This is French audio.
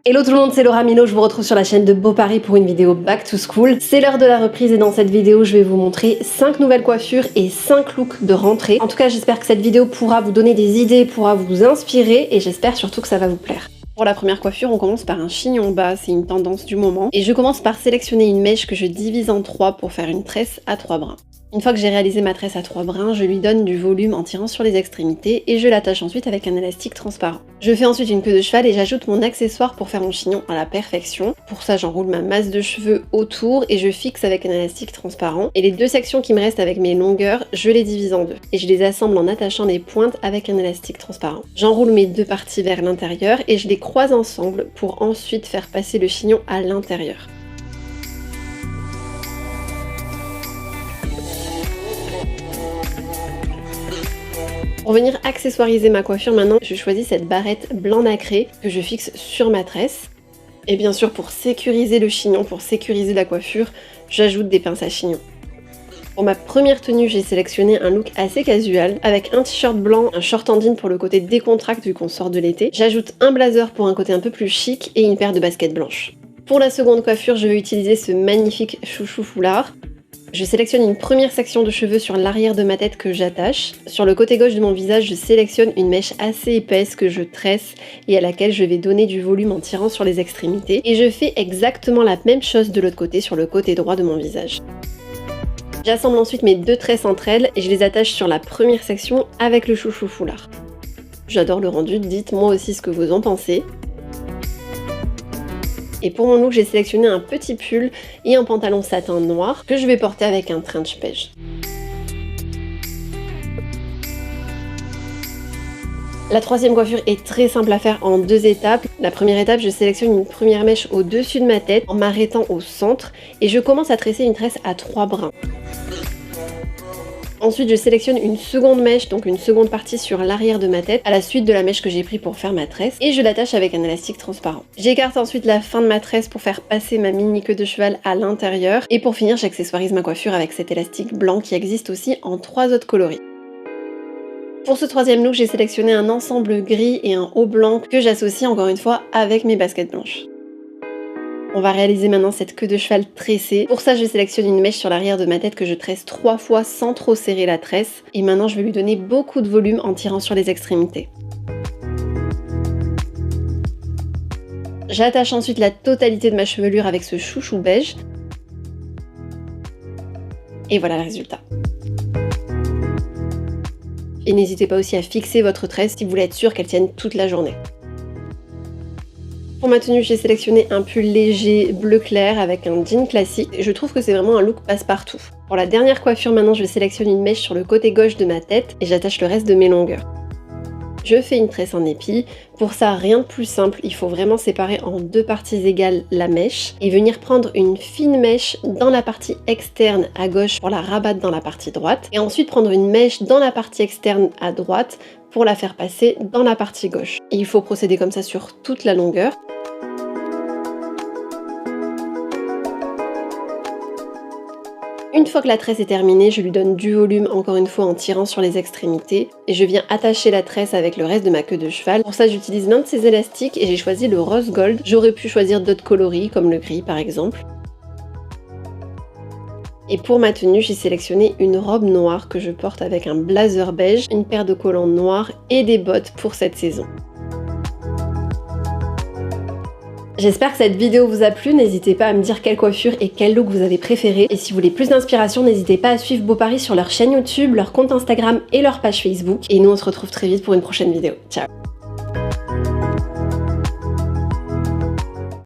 Hello tout le monde, c'est Laura Milo, je vous retrouve sur la chaîne de Beau Paris pour une vidéo Back to School. C'est l'heure de la reprise et dans cette vidéo, je vais vous montrer 5 nouvelles coiffures et 5 looks de rentrée. En tout cas, j'espère que cette vidéo pourra vous donner des idées, pourra vous inspirer et j'espère surtout que ça va vous plaire. Pour la première coiffure, on commence par un chignon bas, c'est une tendance du moment. Et je commence par sélectionner une mèche que je divise en 3 pour faire une tresse à 3 brins. Une fois que j'ai réalisé ma tresse à 3 brins, je lui donne du volume en tirant sur les extrémités et je l'attache ensuite avec un élastique transparent. Je fais ensuite une queue de cheval et j'ajoute mon accessoire pour faire mon chignon à la perfection. Pour ça, j'enroule ma masse de cheveux autour et je fixe avec un élastique transparent. Et les 2 sections qui me restent avec mes longueurs, je les divise en 2. Et je les assemble en attachant les pointes avec un élastique transparent. J'enroule mes 2 parties vers l'intérieur et je les croise ensemble pour ensuite faire passer le chignon à l'intérieur. Pour venir accessoiriser ma coiffure maintenant, je choisis cette barrette blanc nacré que je fixe sur ma tresse. Et bien sûr, pour sécuriser le chignon, pour sécuriser la coiffure, j'ajoute des pinces à chignon. Pour ma première tenue, j'ai sélectionné un look assez casual, avec un t-shirt blanc, un short en jean pour le côté décontracté vu qu'on sort de l'été. J'ajoute un blazer pour un côté un peu plus chic et une paire de baskets blanches. Pour la seconde coiffure, je vais utiliser ce magnifique chouchou foulard. Je sélectionne une première section de cheveux sur l'arrière de ma tête que j'attache. Sur le côté gauche de mon visage, je sélectionne une mèche assez épaisse que je tresse et à laquelle je vais donner du volume en tirant sur les extrémités. Et je fais exactement la même chose de l'autre côté, sur le côté droit de mon visage. J'assemble ensuite mes 2 tresses entre elles et je les attache sur la première section avec le chouchou foulard. J'adore le rendu, dites moi aussi ce que vous en pensez. Et pour mon look, j'ai sélectionné un petit pull et un pantalon satin noir que je vais porter avec un trench beige. La troisième coiffure est très simple à faire en 2 étapes. La première étape, je sélectionne une première mèche au-dessus de ma tête en m'arrêtant au centre et je commence à tresser une tresse à 3 brins. Ensuite, je sélectionne une seconde mèche, donc une seconde partie sur l'arrière de ma tête, à la suite de la mèche que j'ai pris pour faire ma tresse, et je l'attache avec un élastique transparent. J'écarte ensuite la fin de ma tresse pour faire passer ma mini queue de cheval à l'intérieur, et pour finir, j'accessoirise ma coiffure avec cet élastique blanc qui existe aussi en 3 autres coloris. Pour ce troisième look, j'ai sélectionné un ensemble gris et un haut blanc que j'associe encore une fois avec mes baskets blanches. On va réaliser maintenant cette queue de cheval tressée. Pour ça, je sélectionne une mèche sur l'arrière de ma tête que je tresse 3 fois sans trop serrer la tresse. Et maintenant, je vais lui donner beaucoup de volume en tirant sur les extrémités. J'attache ensuite la totalité de ma chevelure avec ce chouchou beige. Et voilà le résultat. Et n'hésitez pas aussi à fixer votre tresse si vous voulez être sûr qu'elle tienne toute la journée. Pour ma tenue, j'ai sélectionné un pull léger bleu clair avec un jean classique. Je trouve que c'est vraiment un look passe-partout. Pour la dernière coiffure, maintenant, je sélectionne une mèche sur le côté gauche de ma tête et j'attache le reste de mes longueurs. Je fais une tresse en épi. Pour ça, rien de plus simple, il faut vraiment séparer en 2 parties égales la mèche et venir prendre une fine mèche dans la partie externe à gauche pour la rabattre dans la partie droite et ensuite prendre une mèche dans la partie externe à droite pour la faire passer dans la partie gauche. Et il faut procéder comme ça sur toute la longueur. Une fois que la tresse est terminée, je lui donne du volume encore une fois en tirant sur les extrémités et je viens attacher la tresse avec le reste de ma queue de cheval. Pour ça, j'utilise l'un de ces élastiques et j'ai choisi le rose gold. J'aurais pu choisir d'autres coloris comme le gris par exemple. Et pour ma tenue, j'ai sélectionné une robe noire que je porte avec un blazer beige, une paire de collants noirs et des bottes pour cette saison. J'espère que cette vidéo vous a plu, n'hésitez pas à me dire quelle coiffure et quel look vous avez préféré. Et si vous voulez plus d'inspiration, n'hésitez pas à suivre Beau Paris sur leur chaîne YouTube, leur compte Instagram et leur page Facebook. Et nous on se retrouve très vite pour une prochaine vidéo. Ciao!